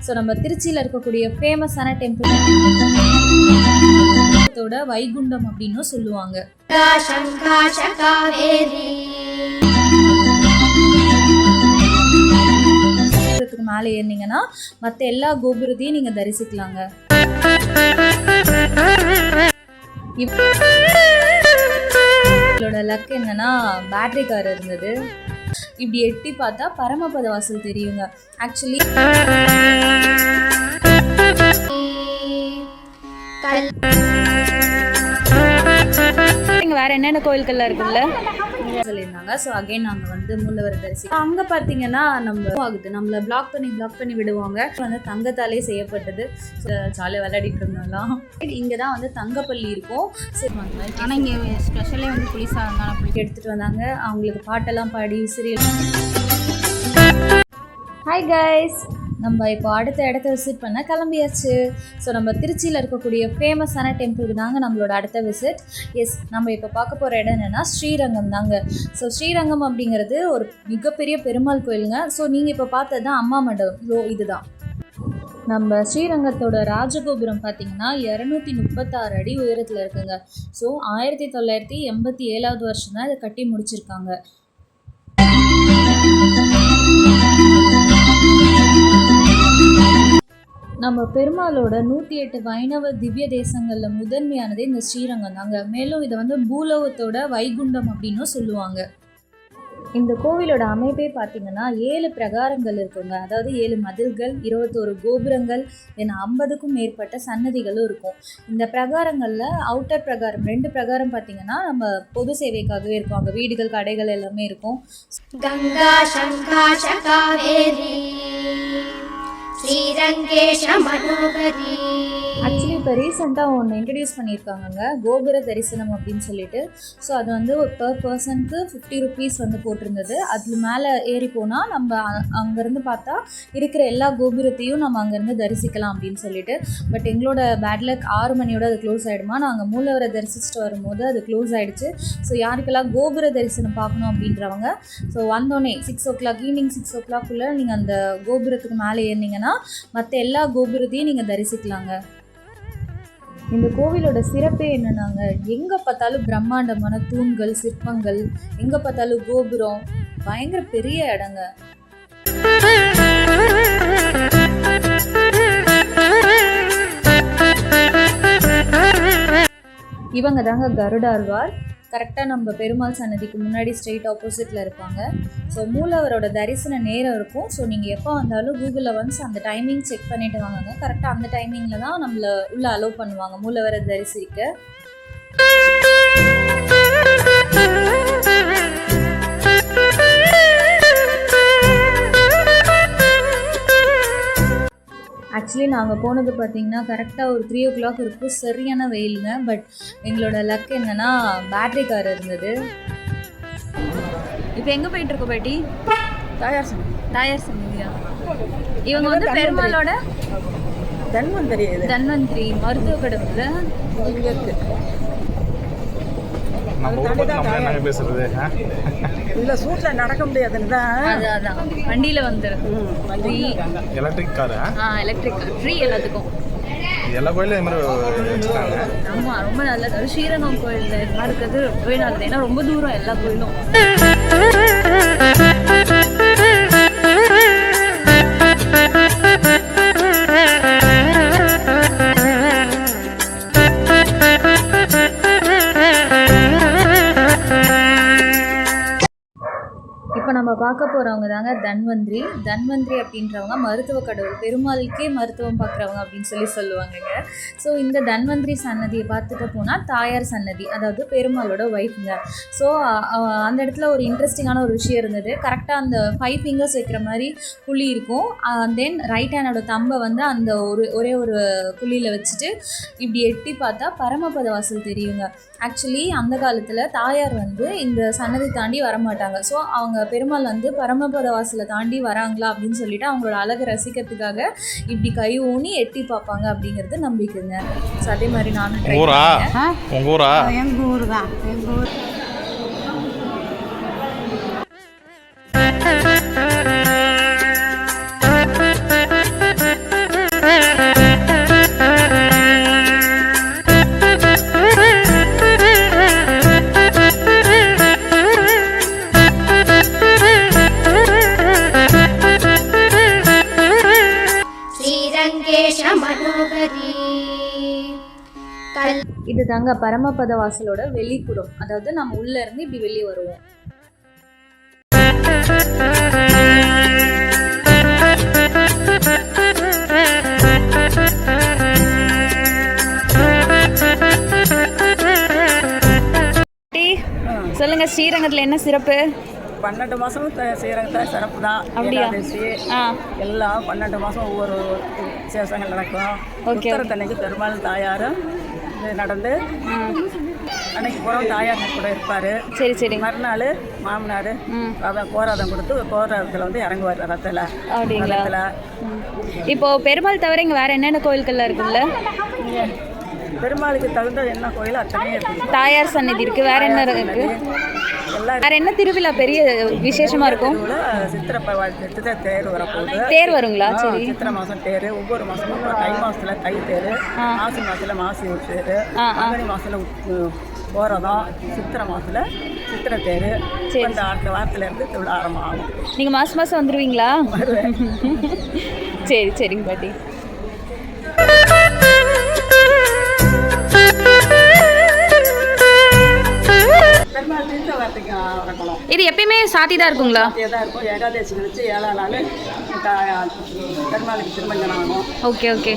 So நம்ம திருச்சியில் இருக்கக்கூடிய ஃபேமஸான டெம்பிள் வைகுண்டம் அப்படின்னு சொல்லுவாங்க. மேலே ஏறினீங்கன்னா மற்ற எல்லா கோபுரத்தையும் நீங்க தரிசிக்கலாங்க. இதோட லக் என்னன்னா பேட்டரி கார் இருந்தது. இப்படி எட்டி பார்த்தா பரமபத வாசல் தெரியுங்க. ஆக்சுவலி வேற என்னென்ன கோயில்கள்லாம் இருக்குல்ல சொல்லியிருந்தாங்க. ஸோ அகைன் நாங்கள் வந்து மூலவர் தரிசி அங்கே பார்த்தீங்கன்னா நம்மளை பிளாக் பண்ணி விடுவாங்க. வந்து தங்கத்தாலே செய்யப்பட்டது. ஜாலியாக விளையாடிட்டு இருந்தாலும் இங்கே தான் வந்து தங்கப்பள்ளி இருக்கும். சரி ஆனால் இங்கே ஸ்பெஷலே வந்து புளிசா இருந்தாலும் அப்படி எடுத்துகிட்டு வந்தாங்க. அவங்களுக்கு பாட்டெல்லாம் பாடி சீரியல். ஹாய் கைஸ், நம்ம இப்போ அடுத்த இடத்த விசிட் பண்ண கிளம்பியாச்சு. ஸோ நம்ம திருச்சியில் இருக்கக்கூடிய ஃபேமஸான டெம்பிளுக்கு தாங்க நம்மளோட அடுத்த விசிட். எஸ், நம்ம இப்போ பார்க்க போகிற இடம் என்னென்னா ஸ்ரீரங்கம் தாங்க. ஸோ ஸ்ரீரங்கம் அப்படிங்கிறது ஒரு மிகப்பெரிய பெருமாள் கோயிலுங்க. ஸோ நீங்கள் இப்போ பார்த்தது தான் அம்மா மண்டபம். இதுதான் நம்ம ஸ்ரீரங்கத்தோட ராஜகோபுரம் பார்த்தீங்கன்னா 236 அடி உயரத்தில் இருக்குங்க. ஸோ 1987 வருஷம் தான் இதை கட்டி முடிச்சிருக்காங்க. நம்ம பெருமாளோட 108 வைணவ திவ்ய தேசங்களில் முதன்மையானது இந்த ஸ்ரீரங்கம் தாங்க. மேலும் இதை வந்து பூலோகத்தோட வைகுண்டம் அப்படின்னும் சொல்லுவாங்க. இந்த கோவிலோட அமைப்பே பார்த்தீங்கன்னா 7 பிரகாரங்கள் இருக்குங்க. அதாவது 7 மதில்கள், 21 கோபுரங்கள், 50க்கும் மேற்பட்ட சன்னதிகளும் இருக்கும். இந்த பிரகாரங்களில் அவுட்டர் பிரகாரம் 2 பிரகாரம் பார்த்தீங்கன்னா நம்ம பொது சேவைக்காகவே இருக்கும். அங்கே வீடுகள், கடைகள் எல்லாமே இருக்கும். கங்கா சங்கா சகாவேரி ஆக்சுவலி இப்போ ரீசெண்டாக ஒன்று இன்ட்ரடியூஸ் பண்ணியிருக்காங்கங்க, கோபுர தரிசனம் அப்படின்னு சொல்லிட்டு. ஸோ அது வந்து பர் பர்சனுக்கு 50 ருபீஸ் வந்து போட்டிருந்தது. அது மேலே ஏறி போனால் நம்ம அங்கேருந்து பார்த்தா இருக்கிற எல்லா கோபுரத்தையும் நம்ம அங்கேருந்து தரிசிக்கலாம் அப்படின்னு சொல்லிட்டு. பட் எங்களோட பேட்லக் 6 மணியோட அது க்ளோஸ் ஆகிடுமா. நாங்கள் மூலவரை தரிசிச்சுட்டு வரும்போது அது க்ளோஸ் ஆகிடுச்சு. ஸோ யாருக்கெல்லாம் கோபுர தரிசனம் பார்க்கணும் அப்படின்றவங்க ஸோ வந்தோடனே 6 o'clock ஈவினிங் 6 o'clock நீங்கள் அந்த கோபுரத்துக்கு மேலே ஏறினீங்கன்னா மற்ற எல்லா கோபுரத்தையும் நீங்கள் தரிசிக்கலாங்க. இந்த கோவிலோட சிறப்பே என்னன்னாங்க, எங்கே பார்த்தாலும் பிரம்மாண்டமான தூண்கள், சிற்பங்கள், எங்கே பார்த்தாலும் கோபுரம், பயங்கர பெரிய இடங்க. இவங்க தாங்க கருடாழ்வார். கரெக்டாக நம்ம பெருமாள் சன்னதிக்கு முன்னாடி ஸ்ட்ரெயிட் ஆப்போசிட்டில் இருப்பாங்க. ஸோ மூலவரோட தரிசன நேரம் இருக்கும். ஸோ நீங்கள் எப்போ வந்தாலும் கூகுளில் ஒன்ஸ் அந்த டைமிங் செக் பண்ணிவிட்டு வாங்க. கரெக்டாக அந்த டைமிங்கில் தான் நம்மளை உள்ளே அலோவ் பண்ணுவாங்க மூலவரை தரிசிக்க. ஆக்சுவலி நாங்கள் போனது பார்த்திங்கன்னா கரெக்டாக ஒரு 3 o'clock இருக்கும். சரியான வெயிலுங்க. பட் எங்களோட லக் என்னென்னா பேட்டரி கார் இருந்தது. இப்போ எங்கே போயிட்டுருக்கோம் பாட்டி? தாயார் சன்னதியா? இவங்க வந்து பெருமாளோட தன்வந்திரி மருத்துவ கடவுள். இல்ல சூட்ல நடக்க முடியாதுன்னு தான் அதான் வண்டியில வந்துடும். எலக்ட்ரிக் கார் ஃப்ரீ எல்லாத்துக்கும். எல்லா கோயிலும் இது மாதிரி வச்சுருக்காங்க. ஆமாம், ரொம்ப நல்லது. ஸ்ரீரங்கம் கோயில் இருக்கிறது ரொம்பவே நல்லது. ஏன்னா ரொம்ப தூரம் எல்லா கோயிலும். இப்போ நம்ம பார்க்க போகிறவங்க தாங்க தன்வந்திரி அப்படின்றவங்க மருத்துவ கடவுள். பெருமாளுக்கே மருத்துவம் பார்க்குறவங்க அப்படின்னு சொல்லுவாங்கங்க. ஸோ இந்த தன்வந்திரி சன்னதியை பார்த்துட்டு போனால் தாயார் சன்னதி, அதாவது பெருமாளோட ஒய்ஃபுங்க. ஸோ அந்த இடத்துல ஒரு இன்ட்ரெஸ்டிங்கான ஒரு விஷயம் இருந்தது. கரெக்டாக அந்த 5 fingers வைக்கிற மாதிரி புள்ளி இருக்கும். தென் ரைட் ஹேண்டோட தம்பை வந்து அந்த ஒரே ஒரு புள்ளியில் வச்சுட்டு இப்படி எட்டி பார்த்தா பரமபத வாசல் தெரியுங்க. ஆக்சுவலி அந்த காலத்தில் தாயார் வந்து இந்த சன்னதி தாண்டி வரமாட்டாங்க. ஸோ அவங்க பெருமாள் வந்து பரமபத வாசலை தாண்டி வராங்களா அப்படின்னு சொல்லிட்டு அவங்களோட அழகை ரசிக்கிறதுக்காக இப்படி கை ஊனி எட்டி பார்ப்பாங்க அப்படிங்கிறது நம்பிக்கைங்க. ஸோ அதே மாதிரி நானும் எங்கள் ஊர் தான். எங்கள் ஊர் மனோகரி இது தாங்க பரமபத வாசலோட வெளிப்புறம், அதாவது நம்ம உள்ள இருந்து இப்படி வெளியே வருவோம். சொல்லுங்க, ஸ்ரீரங்கத்துல என்ன சிறப்பு? 12 மாதமும் ஸ்ரீரங்கத்தை சிறப்பு தான். அப்படியா? எல்லாம் 12 மாதம் ஒவ்வொரு விசேஷங்கள் நடக்கும். உத்தரத்தன்னைக்கு பெருமாள் தாயாரும் இது நடந்து அன்னைக்கு புறம் தாயார் கூட இருப்பார். சரி சரி. மறுநாள் மாமனார் போராதம் கொடுத்து போராதத்தில் வந்து இறங்குவார் ரத்தில். அப்படிங்களா? இப்போ பெருமாள் தவிர இங்கே வேற என்னென்ன கோயில்கள்லாம் இருக்குல்ல? பெருமாளுக்கு தகுந்த என்ன கோயில் அத்தனையும் இருக்குது. தாயார் சன்னதி இருக்கு, வேற என்ன இருக்கு? வேற என்ன திருவிழா பெரிய விசேஷமா இருக்கும்? சித்திரை தேர் வரப்போகுது. தேர் வருங்களா? சரி. சித்திரை மாதம் தேர், ஒவ்வொரு மாதமும் தை மாதத்துல தை தேர், மாசி மாதத்துல மாசி தேர், ஆவணி மாதத்துல போகிறதும், சித்திரை மாதத்துல சித்திரை தேர். அந்த அடுத்த வாரத்துலேருந்து திருவிழா ஆரம்பம் ஆகும். நீங்கள் மாதம் மாதம் வந்துடுவீங்களா? சரி சரிங்க பாட்டி. இது எப்பயுமே சாத்தி தான் இருக்குங்களா? இருக்கும். ஏகாதசி வச்சு 7ஆம் நாள் பெருமாளுக்கு திருமஞ்சனம் ஆகும். Okay okay.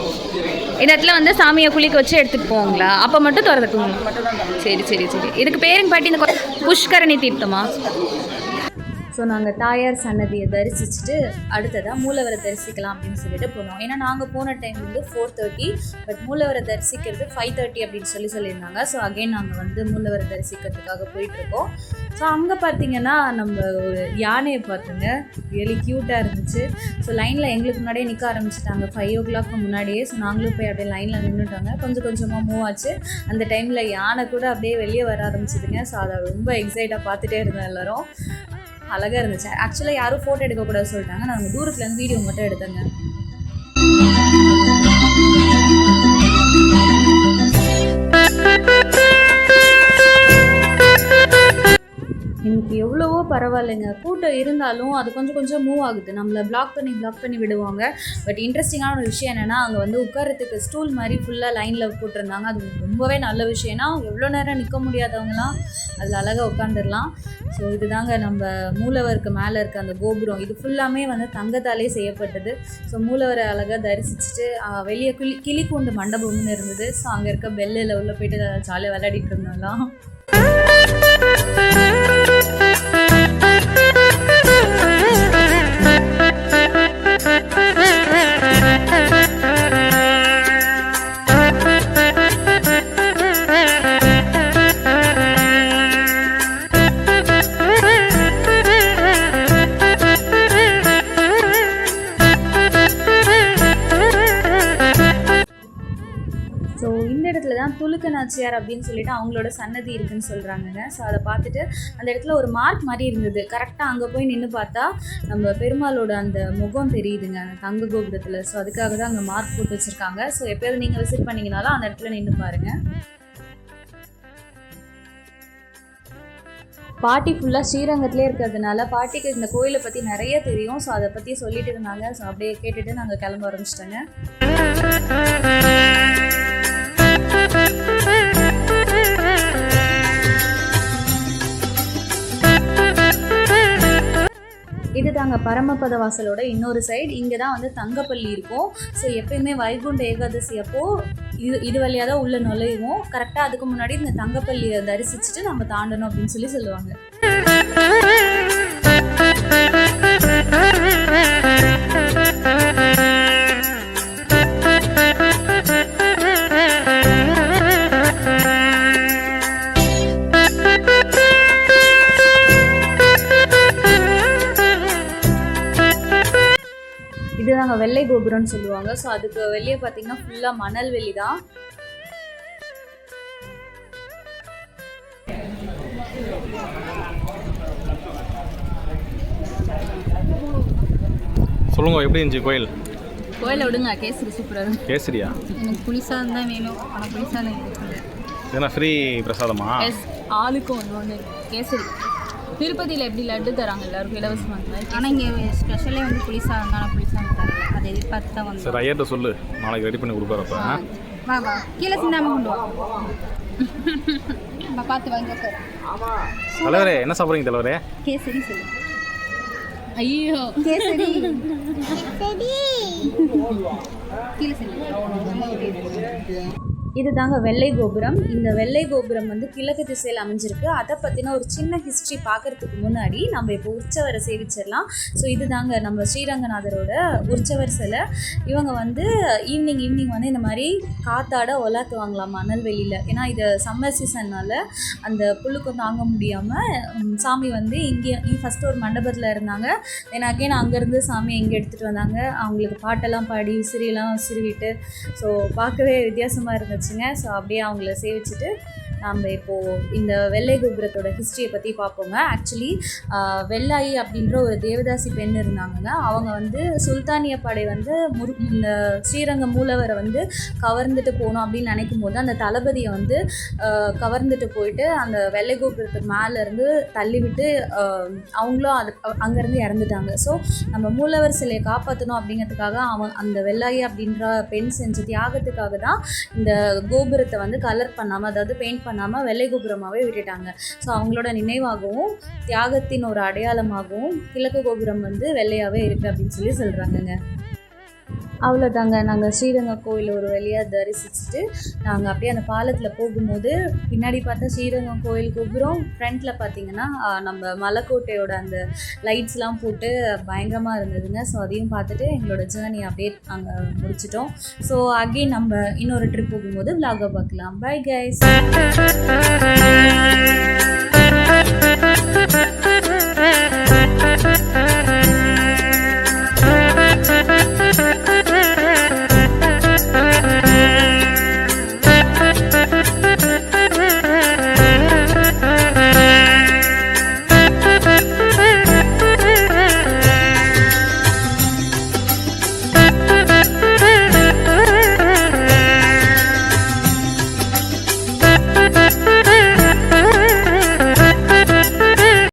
இந்த இடத்துல வந்து சாமியை குளிக்க வச்சு எடுத்துகிட்டு போவாங்களா? அப்போ மட்டும் திறந்துக்குங்க. சரி சரி சரி. இதுக்கு பேருங்க பாட்டி இந்த புஷ்கரணி தீர்த்தமா? ஸோ நாங்கள் தாயார் சன்னதியை தரிசிச்சுட்டு அடுத்ததாக மூலவரை தரிசிக்கலாம் அப்படின்னு சொல்லிட்டு போனோம். ஏன்னா நாங்கள் போன டைம் வந்து 4:30, பட் மூலவரை தரிசிக்கிறது 5:30 அப்படின்னு சொல்லியிருந்தாங்க. ஸோ அகைன் நாங்கள் வந்து மூலவரை தரிசிக்கிறதுக்காக போயிட்டுருக்கோம். ஸோ அங்கே பார்த்தீங்கன்னா நம்ம ஒரு யானையை பார்த்துங்க, ரியலி க்யூட்டாக இருந்துச்சு. ஸோ லைனில் எங்களுக்கு முன்னாடியே நிற்க ஆரம்பிச்சிட்டாங்க 5 o'clock முன்னாடியே. ஸோ நாங்களும் போய் அப்படியே லைனில் நின்றுட்டாங்க. கொஞ்சம் கொஞ்சமாக மூவ் ஆச்சு. அந்த டைமில் யானை கூட அப்படியே வெளியே வர ஆரம்பிச்சிதுங்க. ஸோ அதை ரொம்ப எக்ஸைட்டாக பார்த்துட்டே இருந்தோம் எல்லோரும். அழகாக இருந்துச்சு. ஆக்சுவலாக யாரும் ஃபோட்டோ எடுக்கக்கூடாது சொல்லிட்டாங்க. நாங்கள் தூரத்துலேருந்து வீடியோ மட்டும் எடுத்தேங்க. இன்னைக்கு எவ்வளவோ பரவாயில்லைங்க. கூட்டம் இருந்தாலும் அது கொஞ்சம் கொஞ்சம் மூவ் ஆகுது. நம்மளை பிளாக் பண்ணி விடுவாங்க. பட் இன்ட்ரெஸ்டிங்கான ஒரு விஷயம் என்னென்னா, அங்கே வந்து உட்காரத்துக்கு ஸ்டூல் மாதிரி ஃபுல்லாக லைனில் போட்டிருந்தாங்க. அது ரொம்பவே நல்ல விஷயம்னா, எவ்வளோ நேரம் நிற்க முடியாதவங்களாம் அதில் அழகாக உட்காந்துடலாம். ஸோ இதுதாங்க நம்ம மூலவருக்கு மேலே இருக்க அந்த கோபுரம். இது ஃபுல்லாமே வந்து தங்கத்தாலே செய்யப்பட்டது. ஸோ மூலவரை அழகாக தரிசிச்சுட்டு வெளியே கிளிக்கூண்டு மண்டபம்னு இருந்தது. ஸோ அங்கே இருக்க பெல்லில் உள்ள போயிட்டு ஜாலியாக விளையாடிட்டு இருந்தாலாம். ஸோ இந்த இடத்துல தான் துலுக்க நாச்சியார் அப்படின்னு சொல்லிட்டு அவங்களோட சன்னதி இருக்குன்னு சொல்கிறாங்கங்க. ஸோ அதை பார்த்துட்டு அந்த இடத்துல ஒரு மார்க் மாதிரி இருந்தது. கரெக்டாக அங்கே போய் நின்று பார்த்தா நம்ம பெருமாளோட அந்த முகம் தெரியுதுங்க தங்க கோபுரத்தில். ஸோ அதுக்காக தான் அங்கே மார்க் போட்டு வச்சுருக்காங்க. ஸோ எப்போயாவது நீங்கள் விசிட் பண்ணிங்கனாலும் அந்த இடத்துல நின்று பாருங்கள். பாட்டி ஃபுல்லாக ஸ்ரீரங்கத்திலே இருக்கிறதுனால பாட்டிக்கு இந்த கோயிலை பற்றி நிறைய தெரியும். ஸோ அதை பற்றி சொல்லிட்டு இருந்தாங்க. ஸோ அப்படியே கேட்டுட்டு நாங்கள் கிளம்ப ஆரம்பிச்சிட்டோங்க. இது தாங்க பரமபத வாசலோட இன்னொரு சைடு. இங்கே தான் வந்து தங்கப்பள்ளி இருக்கும். ஸோ எப்பயுமே வைகுண்ட ஏகாதசி அப்போது இது வழியாக தான் உள்ளே நுழைவோம். கரெக்டாக அதுக்கு முன்னாடி இந்த தங்கப்பள்ளியை தரிசிச்சுட்டு நம்ம தாண்டணும் அப்படின்னு சொல்லுவாங்க. இதுதாங்க வெள்ளை கோபுரம்னு சொல்லுவாங்க. ஸோ அதுக்கு வெளியே பார்த்தீங்கன்னா ஃபுல்லாக மணல் வெளி தான். சொல்லுங்க, எப்படி இருந்துச்சு கோயில்? கோயிலை விடுங்க, கேசரி சூப்பராக இருக்கும். கேசரியா? எனக்கு புளிசாதம் தான் வேணும். ஆனால் புளிசாதம் இருக்குது. ஏன்னா ஃப்ரீ பிரசாதமா? எஸ், ஆளுக்கு ஒன்று கேசரி. திருப்பதியில் எப்படி லட்டு தராங்க எல்லாருக்கும் இலவசமாக. ஆனால் இங்கே ஸ்பெஷலே வந்து புளிசாதம் தான். புளிசாதம் தரல. அதை எதிர்பார்த்து தான் வந்தோம். சரி ஐயர்கிட்ட சொல்லு, நாளைக்கு ரெடி பண்ணி கொடுக்குறப்ப. வா வா, கீழே சிந்தாமல் கொண்டு வா, பார்த்து வாங்கி உட்காரு. தலைவரே என்ன சாப்பிட்றீங்க தலைவரே? கேசரி சொல்லு. ஐயோ கேசரி கீழே சொல்லு. இது தாங்க வெள்ளை கோபுரம். இந்த வெள்ளை கோபுரம் வந்து கிழக்கு திசையில் அமைஞ்சிருக்கு. அதை பற்றின ஒரு சின்ன ஹிஸ்ட்ரி பார்க்குறதுக்கு முன்னாடி நம்ம இப்போ உற்சவரை சேவிச்சிடலாம். ஸோ இது தாங்க நம்ம ஸ்ரீரங்கநாதரோட உற்சவர் சிலை. இவங்க வந்து ஈவினிங் வந்து இந்த மாதிரி காத்தாட ஒலாத்துவாங்களாம் மணல் வெளியில். ஏன்னா இது சம்மர் சீசன்னால் அந்த புழுக்கம் தாங்க முடியாமல் சாமி வந்து இங்கே ஃபஸ்ட்டு ஒரு மண்டபத்தில் இருந்தாங்க. தென் அகைன் அங்கேருந்து சாமி இங்கே எடுத்துகிட்டு வந்தாங்க. அவங்களுக்கு பாட்டெல்லாம் பாடி விசிறியெல்லாம் விசிறிவிட்டு ஸோ பார்க்கவே வித்தியாசமாக இருந்துச்சுங்க. ஸோ அப்படியே அவங்கள சேவிச்சுட்டு நம்ம இப்போது இந்த வெள்ளை கோபுரத்தோட ஹிஸ்ட்ரியை பற்றி பார்ப்போங்க. ஆக்சுவலி வெள்ளாயி அப்படின்ற ஒரு தேவதாசி பெண் இருந்தாங்கங்க. அவங்க வந்து சுல்தானிய படை வந்து இந்த ஸ்ரீரங்கம் மூலவரை வந்து கவர்ந்துட்டு போகணும் அப்படின்னு நினைக்கும் போது அந்த தளபதியை வந்து கவர்ந்துட்டு போயிட்டு அந்த வெள்ளை கோபுரத்துக்கு மேலேருந்து தள்ளிவிட்டு அவங்களும் அங்கேருந்து இறந்துட்டாங்க. ஸோ நம்ம மூலவர் சிலையை காப்பாற்றணும் அப்படிங்கிறதுக்காக அந்த வெள்ளாயி அப்படின்ற பெண் செஞ்ச தியாகத்துக்காக தான் இந்த கோபுரத்தை வந்து கலர் பண்ணாமல், அதாவது பெயிண்ட் பண்ணாமல் வெள்ளை கோபுரமாகவே விட்டுட்டாங்க. ஸோ அவங்களோட நினைவாகவும் தியாகத்தின் ஒரு அடையாளமாகவும் கிழக்கு கோபுரம் வந்து வெள்ளையாகவே இருக்குது அப்படின்னு சொல்லி சொல்கிறாங்கங்க. அவ்வளோதாங்க. நாங்கள் ஸ்ரீரங்கம் கோயில் ஒரு வழியாக தரிசிச்சுட்டு நாங்கள் அப்படியே அந்த பாலத்தில் போகும்போது பின்னாடி பார்த்தா ஸ்ரீரங்கம் கோயில் கோபுரம், ஃப்ரண்ட்டில் பார்த்திங்கன்னா நம்ம மலைக்கோட்டையோட அந்த லைட்ஸ்லாம் போட்டு பயங்கரமாக இருந்ததுங்க. ஸோ அதையும் பார்த்துட்டு எங்களோட ஜேர்னி அப்படியே நாங்கள் முடிச்சிட்டோம். ஸோ அகெயின் நம்ம இன்னொரு ட்ரிப் போகும்போது vlog-அ பார்க்கலாம். Bye guys.